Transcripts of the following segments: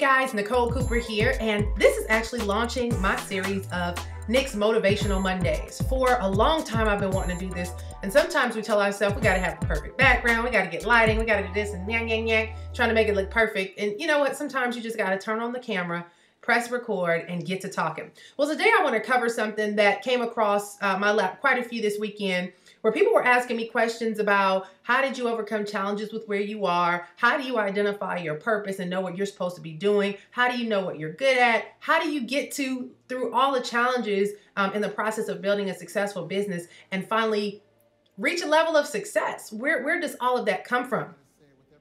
guys, Nicole Cooper here, and this is actually launching my series of Nick's Motivational Mondays. For a long time I've been wanting to do this, and sometimes we tell ourselves we gotta have the perfect background, we gotta get lighting, we gotta do this and yang yang yang, trying to make it look perfect. And you know what, sometimes you just gotta turn on the camera, press record, and get to talking. Well, today I want to cover something that came across my lap quite a few this weekend, where people were asking me questions about how did you overcome challenges with where you are? How do you identify your purpose and know what you're supposed to be doing? How do you know what you're good at? How do you get through all the challenges in the process of building a successful business and finally reach a level of success? Where does all of that come from?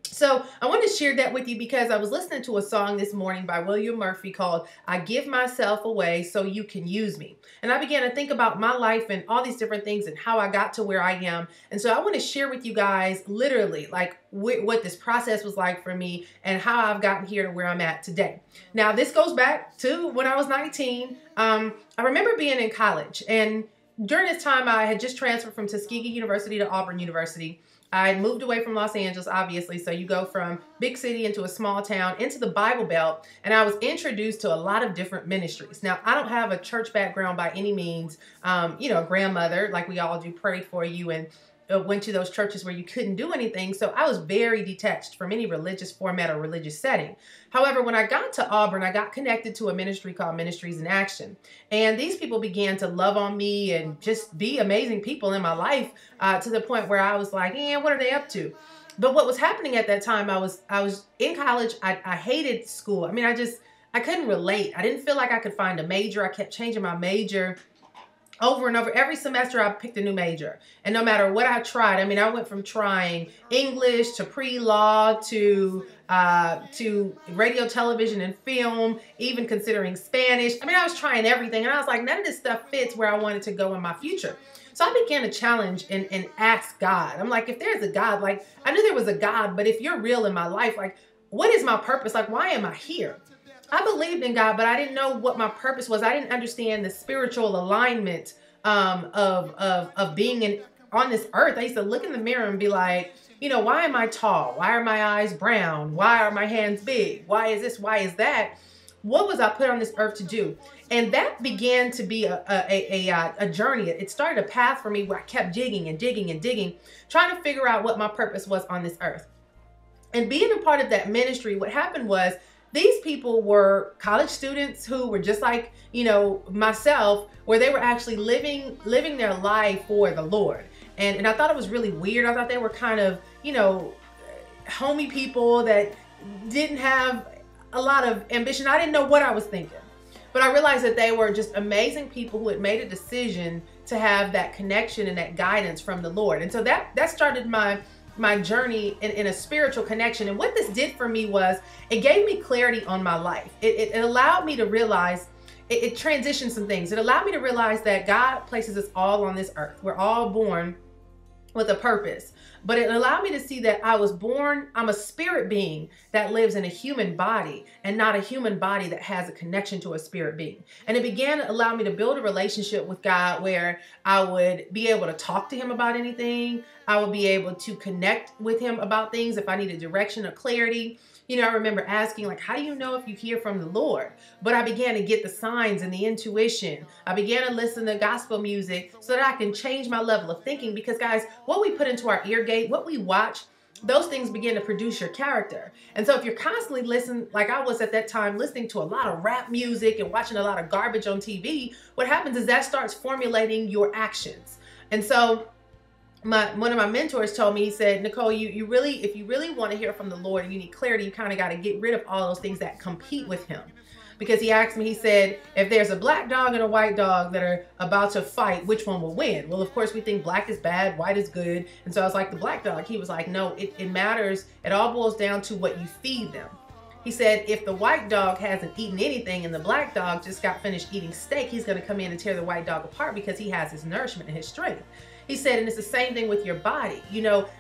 So I want to share that with you because I was listening to a song this morning by William Murphy called "I Give Myself Away So You Can Use Me." And I began to think about my life and all these different things and how I got to where I am. And so I want to share with you guys literally like what this process was like for me and how I've gotten here to where I'm at today. Now, this goes back to when I was 19. I remember being in college, and during this time I had just transferred from Tuskegee University to Auburn University. I moved away from Los Angeles, obviously, so you go from big city into a small town, into the Bible Belt, and I was introduced to a lot of different ministries. Now, I don't have a church background by any means. A grandmother, like we all do, prayed for you and went to those churches where you couldn't do anything, so I was very detached from any religious format or religious setting. However, when I got to Auburn, I got connected to a ministry called Ministries in Action, and these people began to love on me and just be amazing people in my life to the point where I was like, what are they up to? But what was happening at that time, I was in college. I hated school. I mean, I couldn't relate. I didn't feel like I could find a major. I kept changing my major over and over. Every semester I picked a new major. And no matter what I tried, I mean, I went from trying English to pre-law to radio, television, and film, even considering Spanish. I mean, I was trying everything. And I was like, none of this stuff fits where I wanted to go in my future. So I began to challenge and ask God. I'm like, if there's a God, like, I knew there was a God, but if you're real in my life, like, what is my purpose? Like, why am I here? I believed in God, but I didn't know what my purpose was. I didn't understand the spiritual alignment of being on this earth. I used to look in the mirror and be like, why am I tall? Why are my eyes brown? Why are my hands big? Why is this? Why is that? What was I put on this earth to do? And that began to be a journey. It started a path for me where I kept digging and digging and digging, trying to figure out what my purpose was on this earth. And being a part of that ministry, what happened was, these people were college students who were just like, myself, where they were actually living their life for the Lord. And I thought it was really weird. I thought they were kind of, homey people that didn't have a lot of ambition. I didn't know what I was thinking. But I realized that they were just amazing people who had made a decision to have that connection and that guidance from the Lord. And so that started my journey in a spiritual connection. And what this did for me was it gave me clarity on my life. It allowed me to realize, it transitioned some things. It allowed me to realize that God places us all on this earth. We're all born with a purpose. But it allowed me to see that I'm a spirit being that lives in a human body and not a human body that has a connection to a spirit being. And it began to allow me to build a relationship with God where I would be able to talk to him about anything. I would be able to connect with him about things if I needed direction or clarity. I remember asking, like, how do you know if you hear from the Lord? But I began to get the signs and the intuition. I began to listen to gospel music so that I can change my level of thinking. Because, guys, what we put into our ear gate, what we watch, those things begin to produce your character. And so if you're constantly listening, like I was at that time, listening to a lot of rap music and watching a lot of garbage on TV, what happens is that starts formulating your actions. And so one of my mentors told me, he said, Nicole, if you really want to hear from the Lord and you need clarity, you kind of got to get rid of all those things that compete with him. Because he asked me, he said, if there's a black dog and a white dog that are about to fight, which one will win? Well, of course, we think black is bad, white is good. And so I was like, the black dog. He was like, no, it matters. It all boils down to what you feed them. He said, if the white dog hasn't eaten anything and the black dog just got finished eating steak, he's going to come in and tear the white dog apart because he has his nourishment and his strength. He said, and it's the same thing with your body.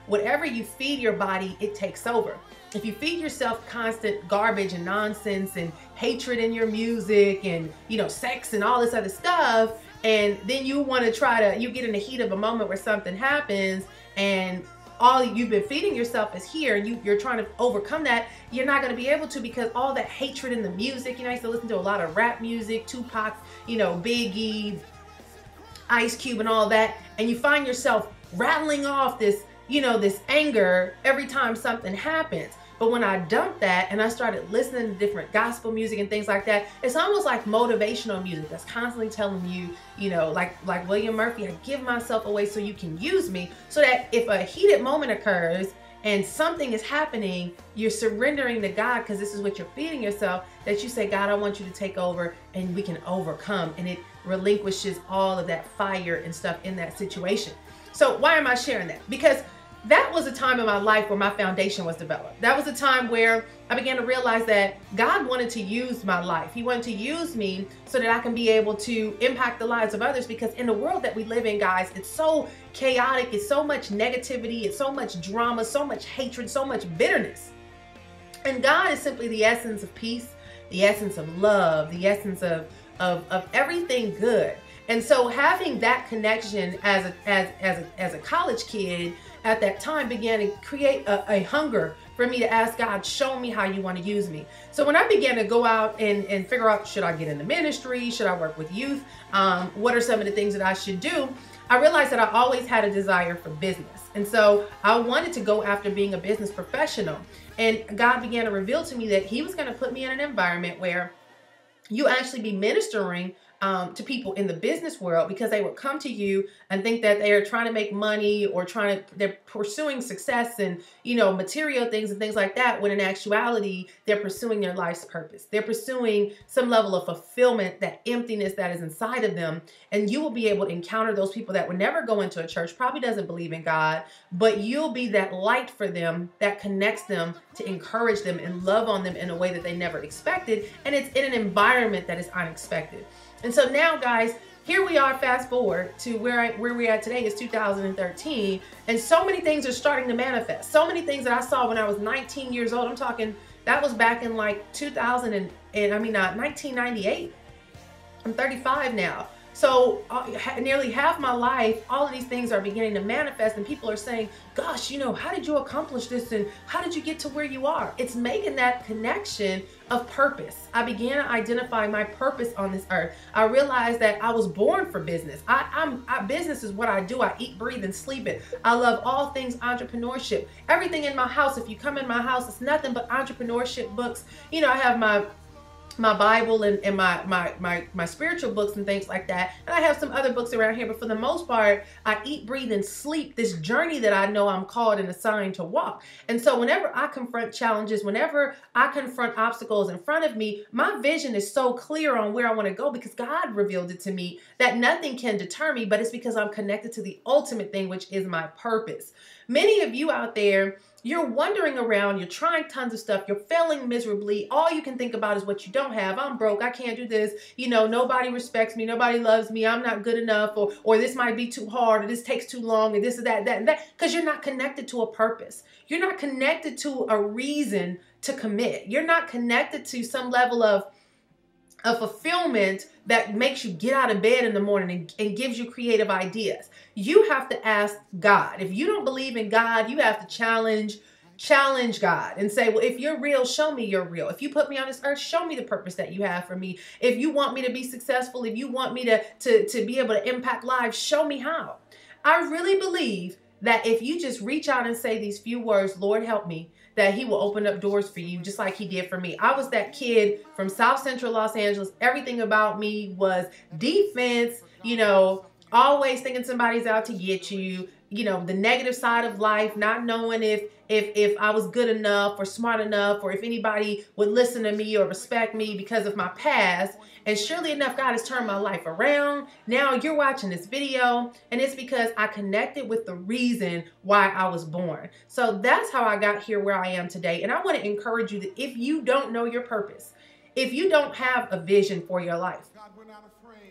Whatever you feed your body, it takes over. If you feed yourself constant garbage and nonsense and hatred in your music and, sex and all this other stuff, and then you want to you get in the heat of a moment where something happens and all you've been feeding yourself is here, and you're trying to overcome that, you're not going to be able to, because all that hatred in the music. You know, I used to listen to a lot of rap music, Tupac, you know, Biggie, Ice Cube and all that, and you find yourself rattling off this, you know, this anger every time something happens. But when I dumped that and I started listening to different gospel music and things like that, it's almost like motivational music that's constantly telling you, you know, like William Murphy, I give myself away so you can use me, so that if a heated moment occurs and something is happening, you're surrendering to God, because this is what you're feeding yourself, that you say, God, I want you to take over and we can overcome. And it relinquishes all of that fire and stuff in that situation. So why am I sharing that? Because that was a time in my life where my foundation was developed. That was a time where I began to realize that God wanted to use my life. He wanted to use me so that I can be able to impact the lives of others, because in the world that we live in, guys, it's so chaotic. It's so much negativity. It's so much drama, so much hatred, so much bitterness. And God is simply the essence of peace, the essence of love, the essence of everything good. And so having that connection as a college kid at that time began to create a hunger for me to ask God, show me how you want to use me. So when I began to go out and figure out, should I get into ministry? Should I work with youth? What are some of the things that I should do? I realized that I always had a desire for business. And so I wanted to go after being a business professional. And God began to reveal to me that He was going to put me in an environment where you actually be ministering to people in the business world, because they would come to you and think that they are trying to make money or they're pursuing success and, you know, material things and things like that, when in actuality, they're pursuing their life's purpose. They're pursuing some level of fulfillment, that emptiness that is inside of them. And you will be able to encounter those people that would never go into a church, probably doesn't believe in God, but you'll be that light for them that connects them, to encourage them and love on them in a way that they never expected. And it's in an environment that is unexpected. And so now, guys, here we are, fast forward to where we're at today is 2013, and so many things are starting to manifest. So many things that I saw when I was 19 years old. I'm talking, that was back in like 1998. I'm 35 now. So nearly half my life, all of these things are beginning to manifest, and people are saying, gosh, you know, how did you accomplish this? And how did you get to where you are? It's making that connection of purpose. I began to identify my purpose on this earth. I realized that I was born for business. Business is what I do. I eat, breathe, and sleep it. I love all things entrepreneurship. Everything in my house, if you come in my house, it's nothing but entrepreneurship books. You know, I have my Bible and my spiritual books and things like that. And I have some other books around here, but for the most part, I eat, breathe, and sleep this journey that I know I'm called and assigned to walk. And so whenever I confront challenges, whenever I confront obstacles in front of me, my vision is so clear on where I want to go, because God revealed it to me that nothing can deter me, but it's because I'm connected to the ultimate thing, which is my purpose. Many of you out there, you're wandering around, you're trying tons of stuff, you're failing miserably. All you can think about is what you don't have. I'm broke, I can't do this. You know, nobody respects me, nobody loves me, I'm not good enough, or this might be too hard, or this takes too long, or this is that, and that, because you're not connected to a purpose. You're not connected to a reason to commit. You're not connected to some level of fulfillment that makes you get out of bed in the morning and gives you creative ideas. You have to ask God. If you don't believe in God, you have to challenge God and say, well, if you're real, show me you're real. If you put me on this earth, show me the purpose that you have for me. If you want me to be successful, if you want me to be able to impact lives, show me how. I really believe that if you just reach out and say these few words, Lord, help me, that He will open up doors for you, just like He did for me. I was that kid from South Central Los Angeles. Everything about me was defense, you know, always thinking somebody's out to get you, you know, the negative side of life, not knowing if I was good enough or smart enough, or if anybody would listen to me or respect me because of my past. And surely enough, God has turned my life around. Now you're watching this video, and it's because I connected with the reason why I was born. So that's how I got here where I am today. And I want to encourage you that if you don't know your purpose, if you don't have a vision for your life,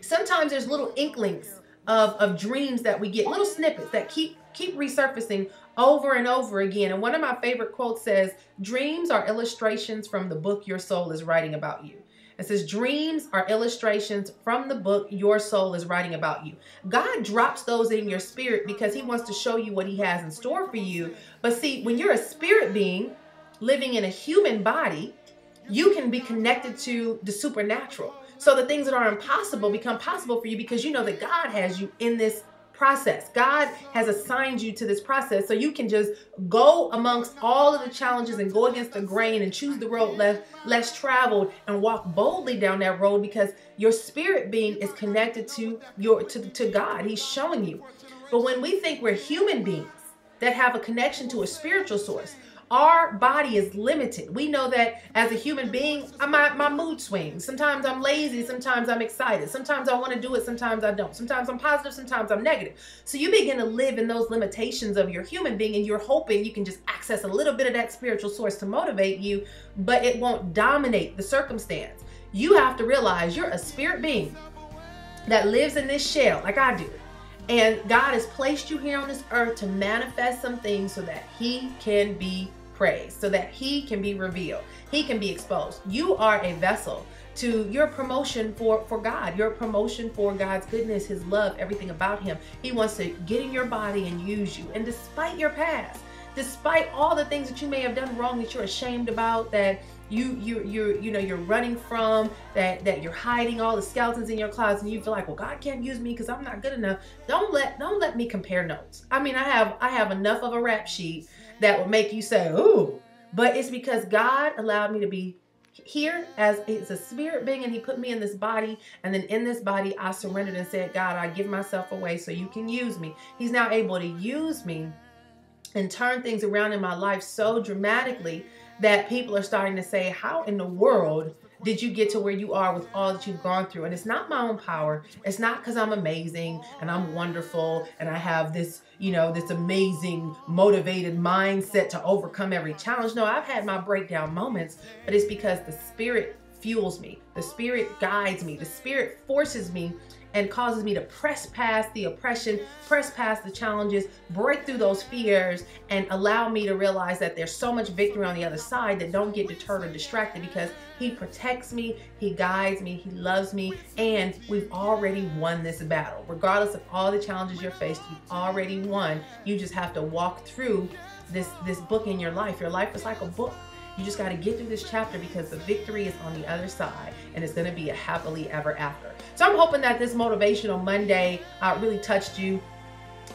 sometimes there's little inklings of dreams that we get, little snippets that keep resurfacing over and over again. And one of my favorite quotes says, dreams are illustrations from the book your soul is writing about you. It says, dreams are illustrations from the book your soul is writing about you. God drops those in your spirit because he wants to show you what he has in store for you. But see, when you're a spirit being living in a human body, you can be connected to the supernatural. So the things that are impossible become possible for you because you know that God has you in this process. God has assigned you to this process. So you can just go amongst all of the challenges and go against the grain and choose the road less traveled and walk boldly down that road because your spirit being is connected to God. He's showing you. But when we think we're human beings that have a connection to a spiritual source, our body is limited. We know that as a human being, my mood swings. Sometimes I'm lazy, sometimes I'm excited. Sometimes I want to do it, sometimes I don't. Sometimes I'm positive, sometimes I'm negative. So you begin to live in those limitations of your human being, and you're hoping you can just access a little bit of that spiritual source to motivate you, but it won't dominate the circumstance. You have to realize you're a spirit being that lives in this shell like I do. And God has placed you here on this earth to manifest some things so that he can be praised, so that he can be revealed, he can be exposed. You are a vessel to your promotion for God, your promotion for God's goodness, his love, everything about him. He wants to get in your body and use you. And despite your past, despite all the things that you may have done wrong that you're ashamed about, that you're running from, that you're hiding all the skeletons in your closet, and you feel like, well, God can't use me because I'm not good enough. Don't let me compare notes. I mean, I have enough of a rap sheet that will make you say, ooh, but it's because God allowed me to be here as a spirit being, and he put me in this body, and then in this body I surrendered and said, God, I give myself away so you can use me. He's now able to use me and turn things around in my life so dramatically that people are starting to say, how in the world did you get to where you are with all that you've gone through? And it's not my own power. It's not because I'm amazing and I'm wonderful and I have this, this amazing motivated mindset to overcome every challenge. No, I've had my breakdown moments, but it's because the Spirit fuels me. The Spirit guides me. The Spirit forces me and causes me to press past the oppression, press past the challenges, break through those fears, and allow me to realize that there's so much victory on the other side that don't get deterred or distracted because he protects me, he guides me, he loves me, and we've already won this battle. Regardless of all the challenges you're faced, you've already won. You just have to walk through this book in your life. Your life is like a book. You just got to get through this chapter because the victory is on the other side, and it's going to be a happily ever after. So I'm hoping that this Motivational Monday really touched you.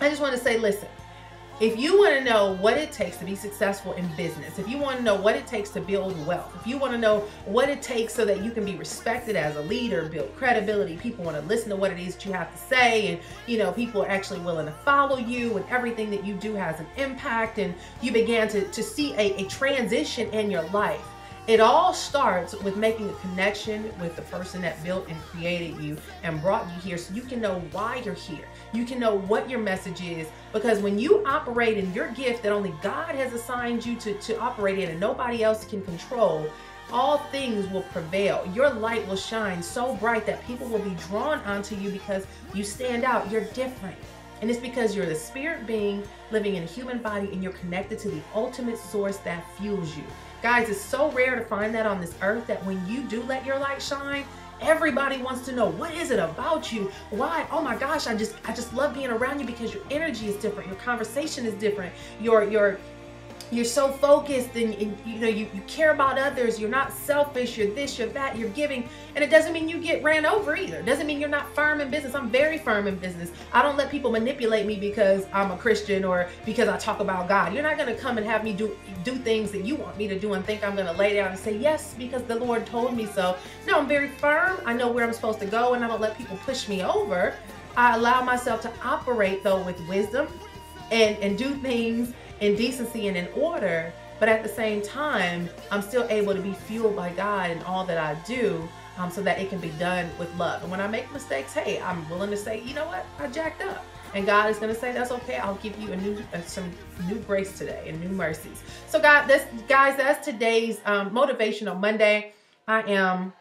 I just want to say, listen, if you want to know what it takes to be successful in business, if you want to know what it takes to build wealth, if you want to know what it takes so that you can be respected as a leader, build credibility, people want to listen to what it is that you have to say, and people are actually willing to follow you, and everything that you do has an impact, and you began to see a transition in your life. It all starts with making a connection with the person that built and created you and brought you here so you can know why you're here. You can know what your message is, because when you operate in your gift that only God has assigned you to operate in and nobody else can control, all things will prevail. Your light will shine so bright that people will be drawn onto you because you stand out. You're different. And it's because you're the spirit being living in a human body and you're connected to the ultimate source that fuels you. Guys, it's so rare to find that on this earth that when you do let your light shine, everybody wants to know, what is it about you? Why? Oh my gosh, I just love being around you because your energy is different. Your conversation is different. You're so focused, and you care about others. You're not selfish. You're this, you're that, you're giving. And it doesn't mean you get ran over either. It doesn't mean you're not firm in business. I'm very firm in business. I don't let people manipulate me because I'm a Christian or because I talk about God. You're not going to come and have me do things that you want me to do and think I'm going to lay down and say yes because the Lord told me so. No, I'm very firm. I know where I'm supposed to go, and I don't let people push me over. I allow myself to operate though with wisdom and do things in decency and in order, but at the same time, I'm still able to be fueled by God in all that I do, so that it can be done with love. And when I make mistakes, hey, I'm willing to say, you know what, I jacked up. And God is going to say, that's okay. I'll give you some new grace today and new mercies. So guys, that's today's Motivational Monday. I am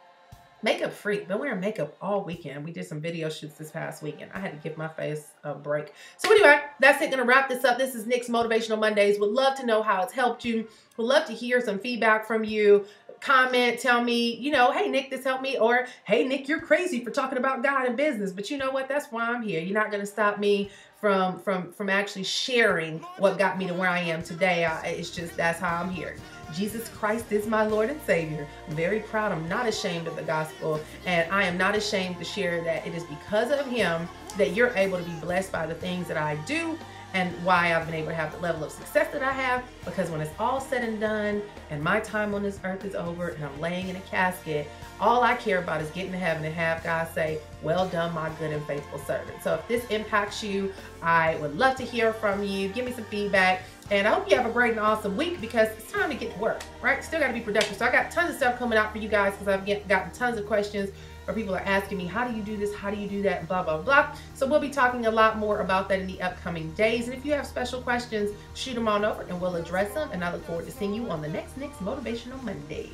makeup freak. Been wearing makeup all weekend. We did some video shoots this past weekend. I had to give my face a break. So anyway, that's it. Gonna wrap this up. This is Nick's Motivational Mondays. Would love to know how it's helped you. Would love to hear some feedback from you. comment, tell me, you know, hey, Nick, this helped me, or hey, Nick, you're crazy for talking about God and business. But you know what? That's why I'm here. You're not going to stop me from actually sharing what got me to where I am today. It's just, that's how I'm here. Jesus Christ is my Lord and Savior. I'm very proud. I'm not ashamed of the gospel, and I am not ashamed to share that it is because of him that you're able to be blessed by the things that I do, and why I've been able to have the level of success that I have. Because when it's all said and done and my time on this earth is over and I'm laying in a casket, all I care about is getting to heaven and have God say, well done, my good and faithful servant. So if this impacts you, I would love to hear from you. Give me some feedback. And I hope you have a great and awesome week, because it's time to get to work, right? Still got to be productive. So I got tons of stuff coming out for you guys, because I've gotten tons of questions where people are asking me, how do you do this? How do you do that? And blah, blah, blah. So we'll be talking a lot more about that in the upcoming days. And if you have special questions, shoot them on over and we'll address them. And I look forward to seeing you on the next Motivational Mondays.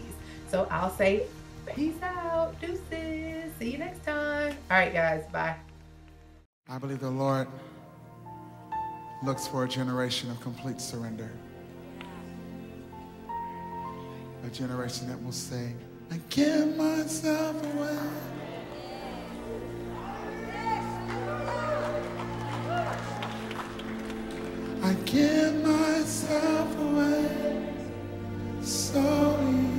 So I'll say peace out, deuces. See you next time. All right, guys, bye. I believe the Lord looks for a generation of complete surrender. A generation that will say, I give myself away. I give myself away so you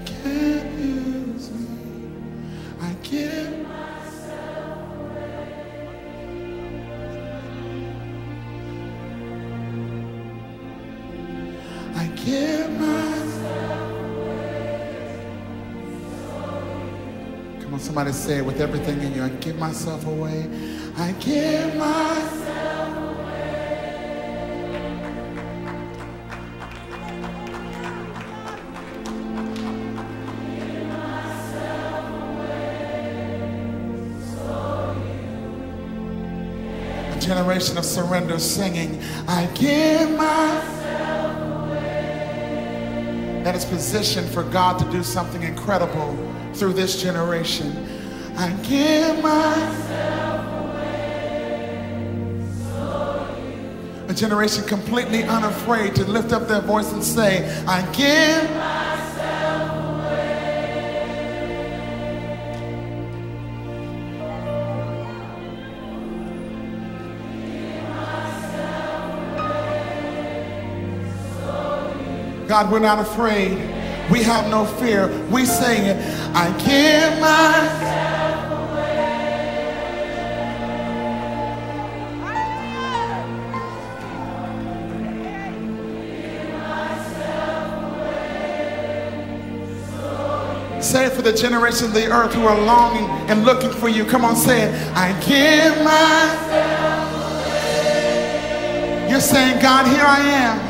can use me. I give myself away. I give myself away. Come on, somebody say it with everything in you. I give myself away. I give myself away. Give myself away. So you. A generation of surrender singing, I give myself. That is positioned for God to do something incredible through this generation. I give myself away. So you. A generation completely unafraid to lift up their voice and say, I give myself away. Give myself away. So you. God, we're not afraid. We have no fear. We say it. I give myself away. Give myself away. Say it for the generation of the earth who are longing and looking for you. Come on, say it. I give myself away. You're saying, God, here I am.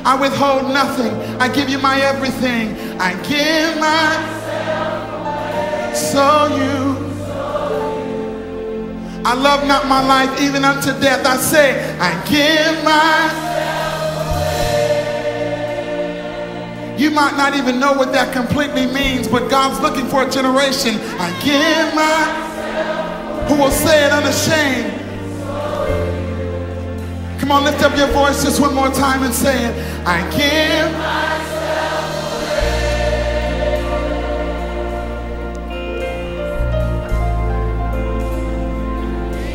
I withhold nothing. I give you my everything. I give myself away. So you. I love not my life even unto death. I say, I give myself away. You might not even know what that completely means, but God's looking for a generation. I give myself away. Who will say it unashamed. Come on, lift up your voice just one more time and say it. I give myself away.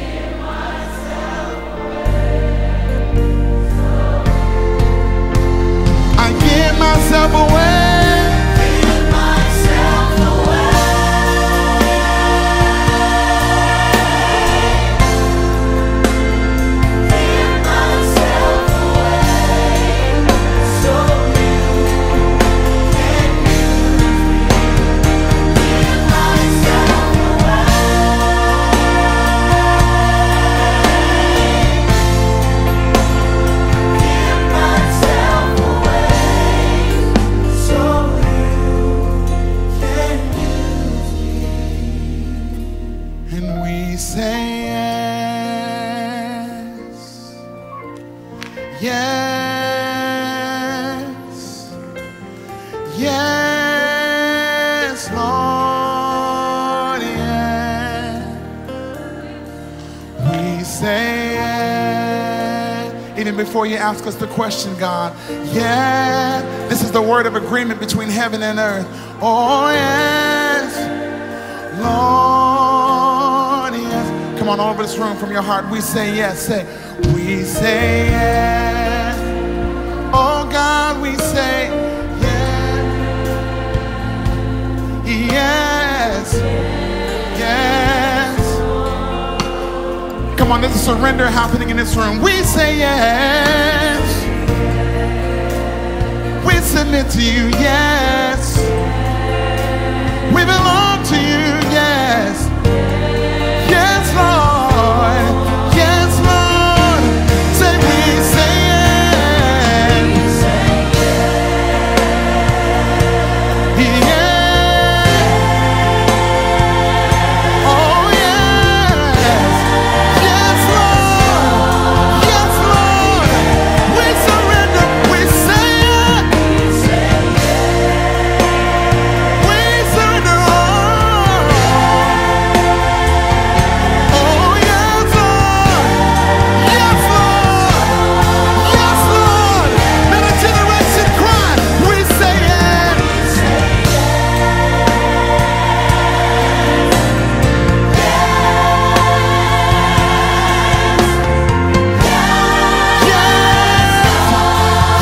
Give myself away. I give myself away. Yes, yes, Lord, yes. We say yes. Any before you ask us the question, God. Yeah, this is the word of agreement between heaven and earth. Oh, yes, Lord, yes. Come on, all over this room from your heart. We say yes. Say, we say yes. Oh, God, we say yes. Yes. Yes. Come on, there's a surrender happening in this room. We say yes. We submit to you, yes. We belong to you, yes. Yes, Lord. Yes, Lord. Say we say yes. Yeah. Oh, yes. Yes, Lord. Yes, Lord. We surrender. We say yes. We surrender all. Oh, yes, Lord. Yes, Lord. Yes, Lord. Let a generation cry. We say yes.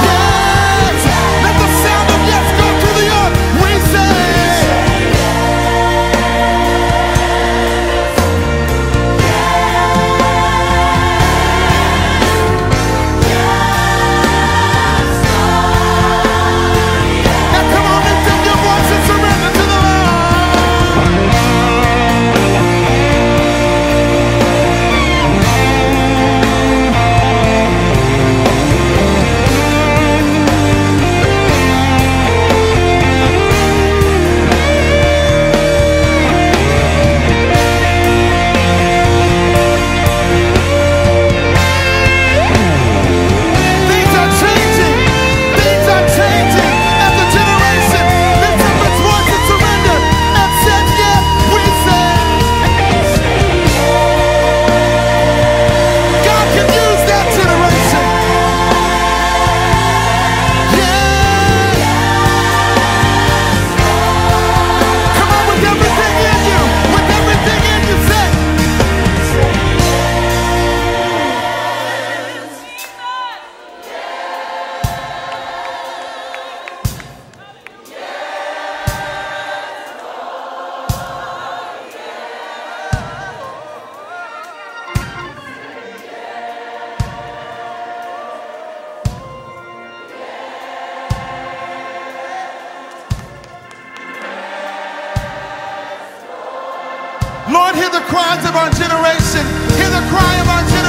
Yes. Let the sound of yes go to the earth. We say now come on, lift up your voice and surrender to the Lord. Things are changing. Things are changing. As a generation lifts up its voice and surrender and said yes, we say God can use that generation. Yeah. Come on, with everything in you. With everything in you, say. Lord, hear the cries of our generation. Hear the cry of our generation.